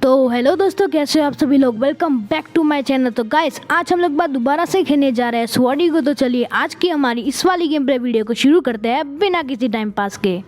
तो हेलो दोस्तों, कैसे हो आप सभी लोग। Welcome back to my channel. तो गाइस, आज हम लोग बात दोबारा से खेलने जा रहे हैं स्वॉर्डी को। तो चलिए आज की हमारी इस वाली गेम प्ले वीडियो को शुरू करते हैं बिना किसी टाइम पास के।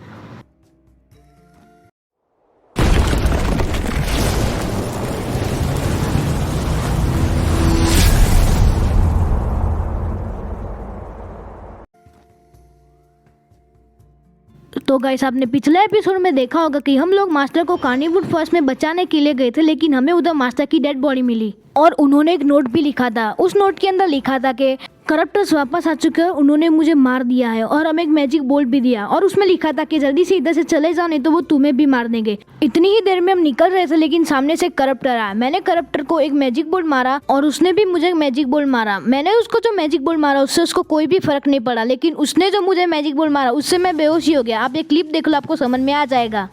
तो गाइस, आपने पिछले एपिसोड में देखा होगा कि हम लोग मास्टर को कार्निवुड फॉरेस्ट में बचाने के लिए गए थे, लेकिन हमें उधर मास्टर की डेड बॉडी मिली और उन्होंने एक नोट भी लिखा था। उस नोट के अंदर लिखा था कि करप्टर्स वापस आ चुके हैं, उन्होंने मुझे मार दिया है और हमें एक मैजिक बोल्ट भी दिया और उसमें लिखा था कि जल्दी से इधर से चले जाओ, नहीं तो वो तुम्हें भी मार देंगे। इतनी ही देर में हम निकल रहे थे, लेकिन सामने से करप्टर आया। मैंने करप्टर को एक मैजिक बोल्ट मारा और उसने भी मुझे मैजिक बोल्ट मारा। मैंने उसको जो मैजिक बोल्ट मारा उससे उसको कोई भी फर्क नहीं पड़ा, लेकिन उसने जो मुझे मैजिक बोल्ट मारा उससे मैं बेहोश ही हो गया। आप ये क्लिप देख लो, आपको समझ में आ जाएगा।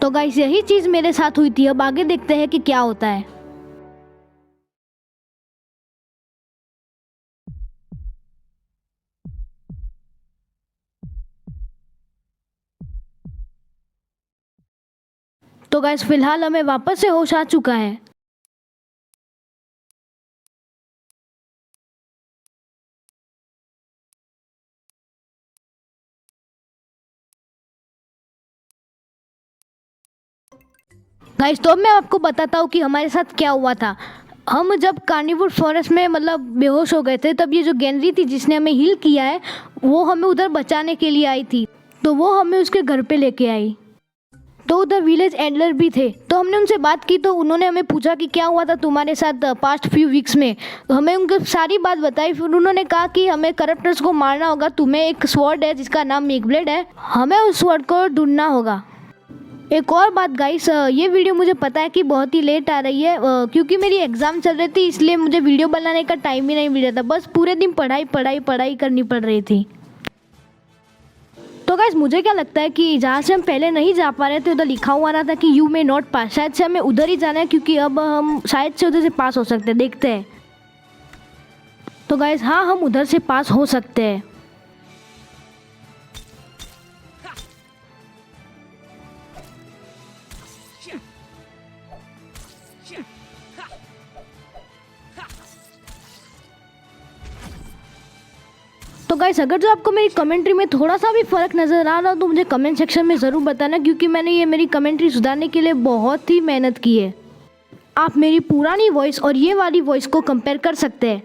तो गाइस, यही चीज मेरे साथ हुई थी। अब आगे देखते हैं कि क्या होता है। तो गाइस, फिलहाल हमें वापस से होश आ चुका है। गाइस, तो अब मैं आपको बताता हूँ कि हमारे साथ क्या हुआ था। हम जब कार्निवुड फॉरेस्ट में बेहोश हो गए थे, तब ये जो गैनरी थी जिसने हमें हील किया है, वो हमें उधर बचाने के लिए आई थी। तो वो हमें उसके घर पे लेके आई। तो उधर विलेज एडलर भी थे। तो हमने उनसे बात की, तो उन्होंने हमें पूछा कि क्या हुआ था तुम्हारे साथ पास्ट फ्यू वीक्स में। तो हमें उनको सारी बात बताई। फिर उन्होंने कहा कि हमें करप्टर्स को मारना होगा। तुम्हें एक स्वॉर्ड है जिसका नाम मेगब्लेड है, हमें उस स्वॉर्ड को ढूंढना होगा। एक और बात गाइस, ये वीडियो मुझे पता है कि बहुत ही लेट आ रही है, क्योंकि मेरी एग्ज़ाम चल रही थी, इसलिए मुझे वीडियो बनाने का टाइम ही नहीं मिल रहा था। बस पूरे दिन पढ़ाई पढ़ाई पढ़ाई करनी पड़ रही थी। तो गाइस, मुझे क्या लगता है कि जहाँ से हम पहले नहीं जा पा रहे थे, उधर लिखा हुआ रहा था कि यू मे नॉट पास। शायद से हमें उधर ही जाना है, क्योंकि अब हम शायद से उधर से पास हो सकते हैं। देखते हैं। तो गाइस, हाँ, हम उधर से पास हो सकते हैं। तो गाइस, अगर जो आपको मेरी कमेंट्री में थोड़ा सा भी फ़र्क नज़र आ रहा हो तो मुझे कमेंट सेक्शन में ज़रूर बताना, क्योंकि मैंने ये मेरी कमेंट्री सुधारने के लिए बहुत ही मेहनत की है। आप मेरी पुरानी वॉइस और ये वाली वॉइस को कंपेयर कर सकते हैं।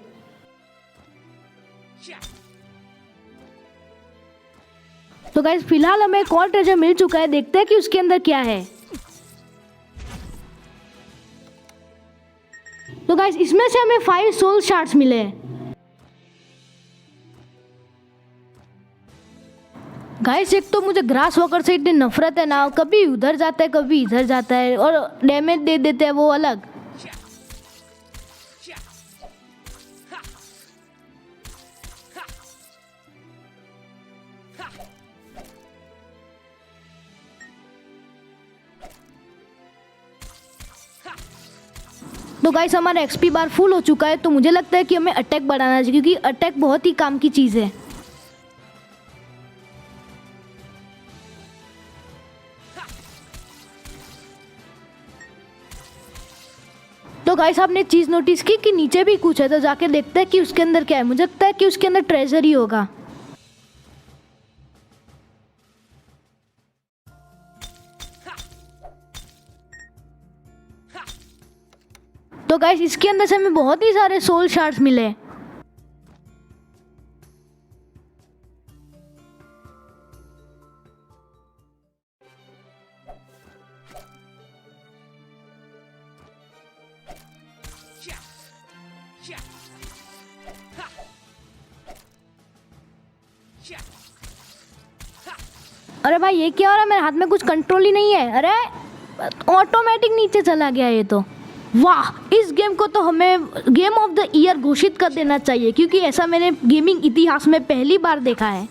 तो गाइस, फिलहाल हमें एक और ट्रेजर मिल चुका है। देखते हैं कि उसके अंदर क्या है। तो गाइस, इसमें से हमें 5 सोल शार्ड्स मिले हैं। गाइस, एक तो मुझे ग्रास वॉकर से इतनी नफरत है ना, कभी उधर जाता है कभी इधर जाता है और डैमेज दे देते हैं वो अलग। तो गाइस, हमारा एक्सपी बार फुल हो चुका है, तो मुझे लगता है कि हमें अटैक बढ़ाना चाहिए, क्योंकि अटैक बहुत ही काम की चीज़ है। तो गाइस, आपने चीज़ नोटिस की कि नीचे भी कुछ है, तो जाके देखते हैं कि उसके अंदर क्या है। मुझे लगता है कि उसके अंदर ट्रेजर ही होगा। तो गाइस, इसके अंदर से हमें बहुत ही सारे सोल शार्ड्स मिले। अरे भाई, ये क्या हो रहा है? मेरे हाथ में कुछ कंट्रोल ही नहीं है। अरे ऑटोमेटिक नीचे चला गया ये तो। वाह, इस गेम को तो हमें गेम ऑफ द ईयर घोषित कर देना चाहिए, क्योंकि ऐसा मैंने गेमिंग इतिहास में पहली बार देखा है।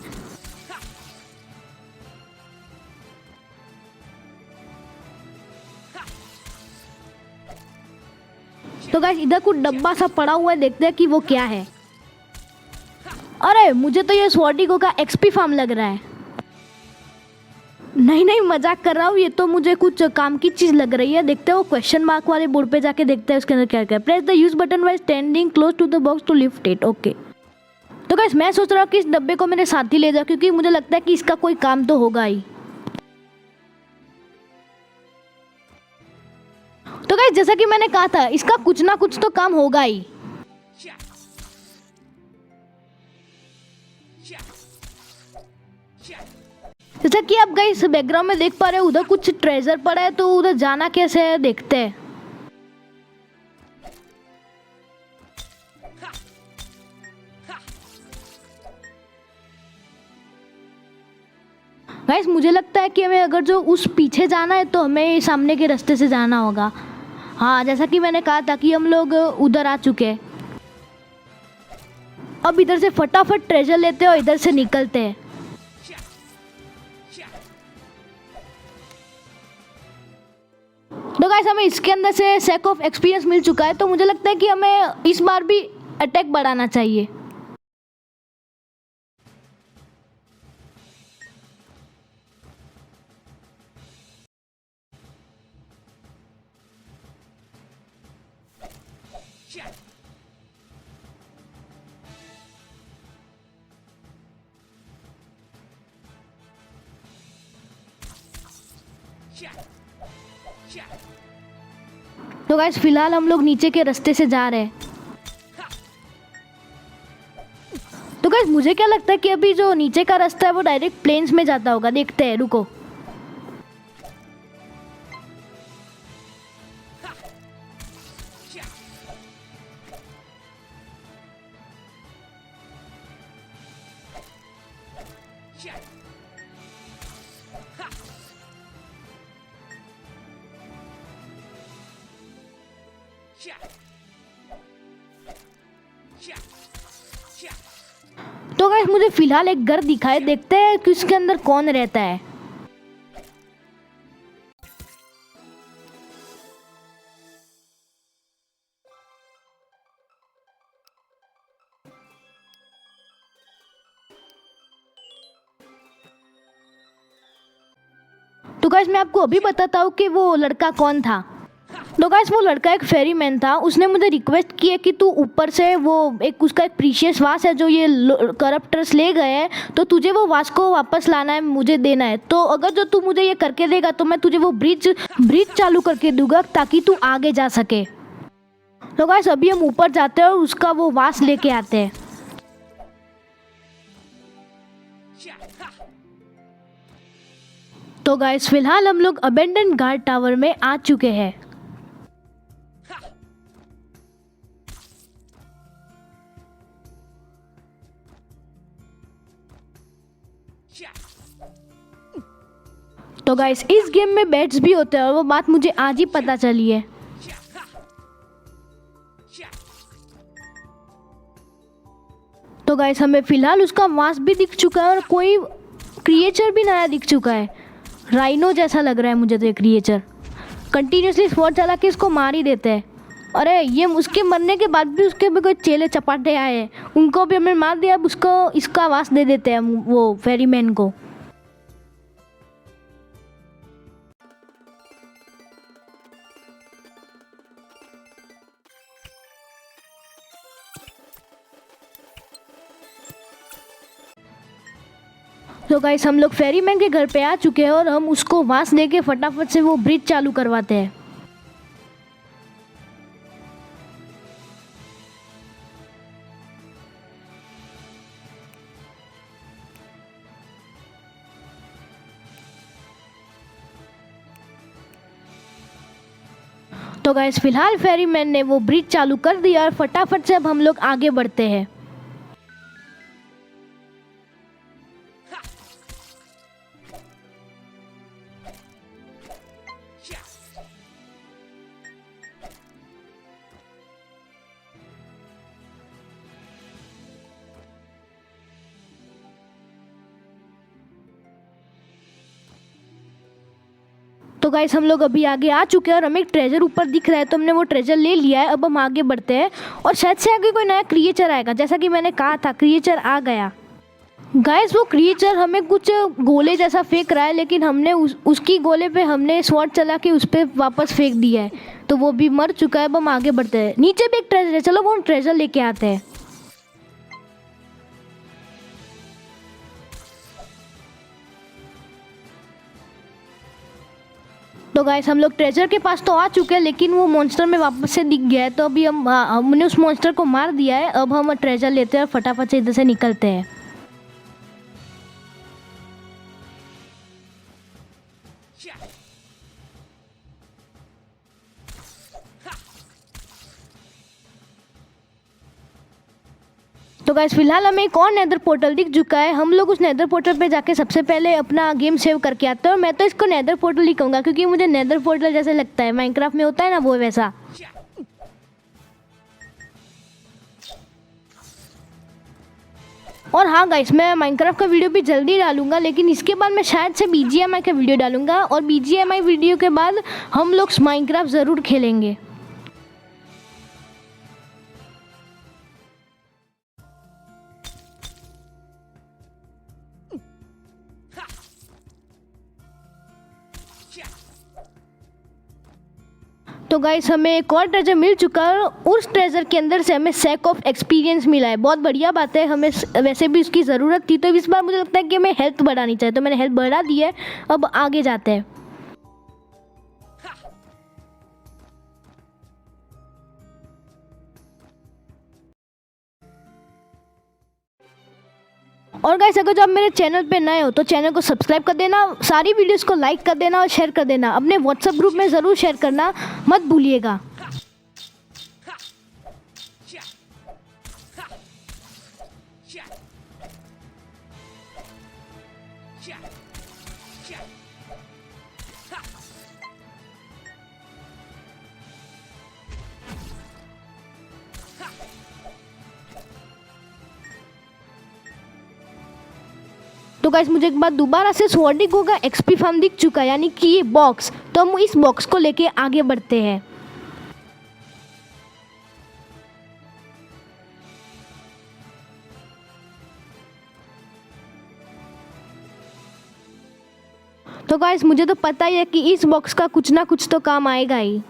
तो गाइस इधर कुछ डब्बा सा पड़ा हुआ है, देखते हैं कि वो क्या है। अरे मुझे तो ये स्वॉर्डिगो का एक्सपी फार्म लग रहा है। नहीं नहीं मजाक कर रहा हूँ, ये तो मुझे कुछ काम की चीज़ लग रही है। देखते हैं वो क्वेश्चन मार्क वाले बोर्ड पे जाके देखते हैं उसके अंदर क्या क्या है। Press the use button wise standing close to the box to lift it. Okay, तो गाइस मैं सोच रहा हूँ कि इस डब्बे को मेरे साथ ही ले जाऊँ, क्योंकि मुझे लगता है कि इसका कोई काम तो होगा ही। तो गाइस जैसा कि मैंने कहा था, इसका कुछ ना कुछ तो काम होगा ही। जैसा कि आप गाइस बैकग्राउंड में देख पा रहे हो, उधर कुछ ट्रेजर पड़ा है, तो उधर जाना कैसे है देखते हैं। गाइस मुझे लगता है कि हमें अगर जो उस पीछे जाना है तो हमें सामने के रास्ते से जाना होगा। हाँ, जैसा कि मैंने कहा था कि हम लोग उधर आ चुके हैं। अब इधर से फटाफट ट्रेजर लेते हैं और इधर से निकलते हैं। तो गाइस हमें इसके अंदर से सेक ऑफ एक्सपीरियंस मिल चुका है, तो मुझे लगता है कि हमें इस बार भी अटैक बढ़ाना चाहिए। तो गाइस फिलहाल हम लोग नीचे के रास्ते से जा रहे हैं। तो गाइस मुझे क्या लगता है कि अभी जो नीचे का रास्ता है वो डायरेक्ट प्लेन्स में जाता होगा। देखते हैं, रुको। तो गाइस मुझे फिलहाल एक घर दिखाई, देखते हैं कि उसके अंदर कौन रहता है। तो गाइस मैं आपको अभी बताता हूँ कि वो लड़का कौन था। तो गाइस वो लड़का एक फेरीमैन था। उसने मुझे रिक्वेस्ट की है कि तू ऊपर से वो एक उसका एक प्रीशियस वास है जो ये करप्टर्स ले गए हैं, तो तुझे वो वास को वापस लाना है, मुझे देना है। तो अगर जो तू मुझे ये करके देगा तो मैं तुझे वो ब्रिज चालू करके दूंगा ताकि तू आगे जा सके। तो गाइस अभी हम ऊपर जाते हैं और उसका वो वास लेके आते हैं। तो गाइस फिलहाल हम लोग अबेंडन गार्ड टावर में आ चुके हैं। तो गाइस इस गेम में बैट्स भी होते हैं और वो बात मुझे आज ही पता चली है। तो गाइस हमें फिलहाल उसका वास भी दिख चुका है और कोई क्रिएचर भी नया दिख चुका है। राइनो जैसा लग रहा है मुझे तो ये क्रिएचर। कंटिन्यूसली स्वॉर्ड चला के इसको मार ही देते हैं। अरे ये उसके मरने के बाद भी उसके भी कोई चेले चपाटे आए हैं, उनको भी हमने मार दिया। अब उसको इसका वास दे देते हैं वो फेरीमैन को। तो गाइस हम लोग फेरीमैन के घर पे आ चुके हैं और हम उसको वास देके फटाफट से वो ब्रिज चालू करवाते हैं। तो गाइस फिलहाल फेरीमैन ने वो ब्रिज चालू कर दिया और फटाफट से अब हम लोग आगे बढ़ते हैं। तो गाइस हम लोग अभी आगे आ चुके हैं और हमें एक ट्रेजर ऊपर दिख रहा है, तो हमने वो ट्रेजर ले लिया है। अब हम आगे बढ़ते हैं और शायद से आगे कोई नया क्रिएचर आएगा। जैसा कि मैंने कहा था, क्रिएचर आ गया। गाइस वो क्रिएचर हमें कुछ गोले जैसा फेंक रहा है, लेकिन हमने उसकी गोले पे हमने स्वॉर्ड चला के उस पर वापस फेंक दिया है, तो वो भी मर चुका है। अब हम आगे बढ़ते हैं। नीचे भी एक ट्रेजर है, चलो वो ट्रेजर लेके आते हैं। तो गाइस हम लोग ट्रेजर के पास तो आ चुके हैं, लेकिन वो मॉन्स्टर में वापस से दिख गया है। तो अभी हमने उस मॉन्स्टर को मार दिया है। अब हम ट्रेजर लेते हैं और फटाफट से इधर से निकलते हैं। तो गाइस फिलहाल हमें एक और नेदर पोर्टल दिख चुका है। हम लोग उस नेदर पोर्टल पे जाके सबसे पहले अपना गेम सेव करके आते हैं। और मैं तो इसको नेदर पोर्टल ही कहूँगा, क्योंकि मुझे नेदर पोर्टल जैसे लगता है, माइनक्राफ्ट में होता है ना वो वैसा। और हाँ गाइस, मैं माइनक्राफ्ट का वीडियो भी जल्दी डालूंगा, लेकिन इसके बाद मैं शायद से BGMI का वीडियो डालूंगा। और BGMI वीडियो के बाद हम लोग माइनक्राफ्ट ज़रूर खेलेंगे। तो गाइस हमें एक और ट्रेजर मिल चुका है। उस ट्रेजर के अंदर से हमें सैक ऑफ एक्सपीरियंस मिला है। बहुत बढ़िया बात है, हमें वैसे भी उसकी ज़रूरत थी। तो इस बार मुझे लगता है कि हमें हेल्थ बढ़ानी चाहिए, तो मैंने हेल्थ बढ़ा दी है। अब आगे जाते हैं। और गाइस अगर जो आप मेरे चैनल पे नए हो तो चैनल को सब्सक्राइब कर देना, सारी वीडियोस को लाइक कर देना और शेयर कर देना। अपने व्हाट्सएप ग्रुप में ज़रूर शेयर करना मत भूलिएगा। तो गाइस मुझे एक बार दोबारा से स्वॉर्डिगो का XP फार्म दिख चुका है, यानी कि ये बॉक्स। तो हम इस बॉक्स को लेके आगे बढ़ते हैं। तो गाइस मुझे तो पता ही है कि इस बॉक्स का कुछ ना कुछ तो काम आएगा ही।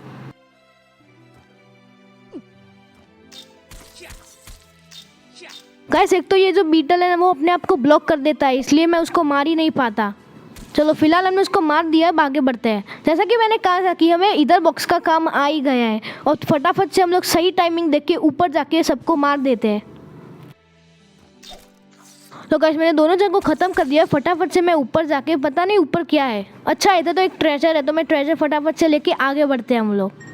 गाइस एक तो ये जो बीटल है ना, वो अपने आप को ब्लॉक कर देता है, इसलिए मैं उसको मार ही नहीं पाता। चलो फिलहाल हमने उसको मार दिया, अब आगे बढ़ते हैं। जैसा कि मैंने कहा था कि हमें इधर बॉक्स का काम आ ही गया है, और फटाफट से हम लोग सही टाइमिंग देख के ऊपर जाके सबको मार देते हैं। तो गाइस मैंने दोनों जगह को ख़त्म कर दिया। फटाफट से मैं ऊपर जाके, पता नहीं ऊपर क्या है। अच्छा इधर तो एक ट्रेजर है, तो मैं ट्रेजर फटाफट से लेके आगे बढ़ते हैं हम लोग।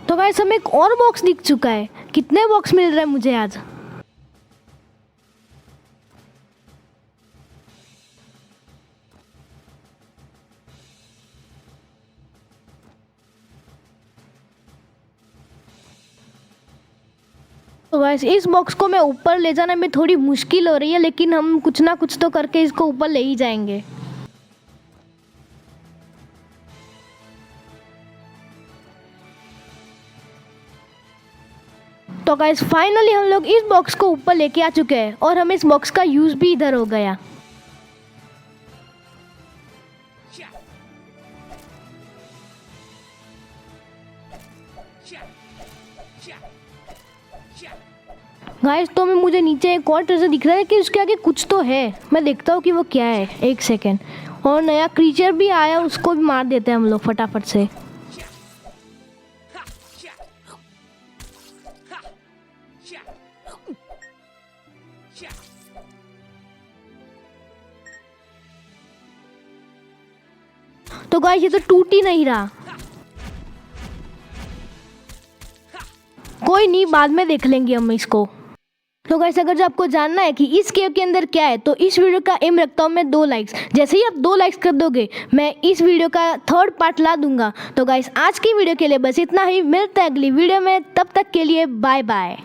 तो गाइस हमें एक और बॉक्स दिख चुका है। कितने बॉक्स मिल रहे हैं मुझे आज? तो गाइस इस बॉक्स को मैं ऊपर ले जाने में थोड़ी मुश्किल हो रही है, लेकिन हम कुछ ना कुछ तो करके इसको ऊपर ले ही जाएंगे। तो गाइस फाइनली हम लोग इस बॉक्स को ऊपर लेके आ चुके हैं, और हमें इस बॉक्स का यूज़ भी इधर हो गया। गाइस तो मुझे नीचे एक और ट्रेजर दिख रहा है कि उसके आगे कुछ तो है। मैं देखता हूँ कि वो क्या है, एक सेकेंड। और नया क्रीचर भी आया, उसको भी मार देते हैं हम लोग फटाफट से। तो गाइस ये तो टूट ही नहीं रहा। कोई नहीं, बाद में देख लेंगे हम इसको। तो गाइस अगर जो आपको जानना है कि इस केव के अंदर क्या है तो इस वीडियो का एम रखता हूँ मैं 2 लाइक्स। जैसे ही आप 2 लाइक्स कर दोगे मैं इस वीडियो का 3rd पार्ट ला दूंगा। तो गाइस आज की वीडियो के लिए बस इतना ही, मिलते हैं अगली वीडियो में, तब तक के लिए बाय बाय।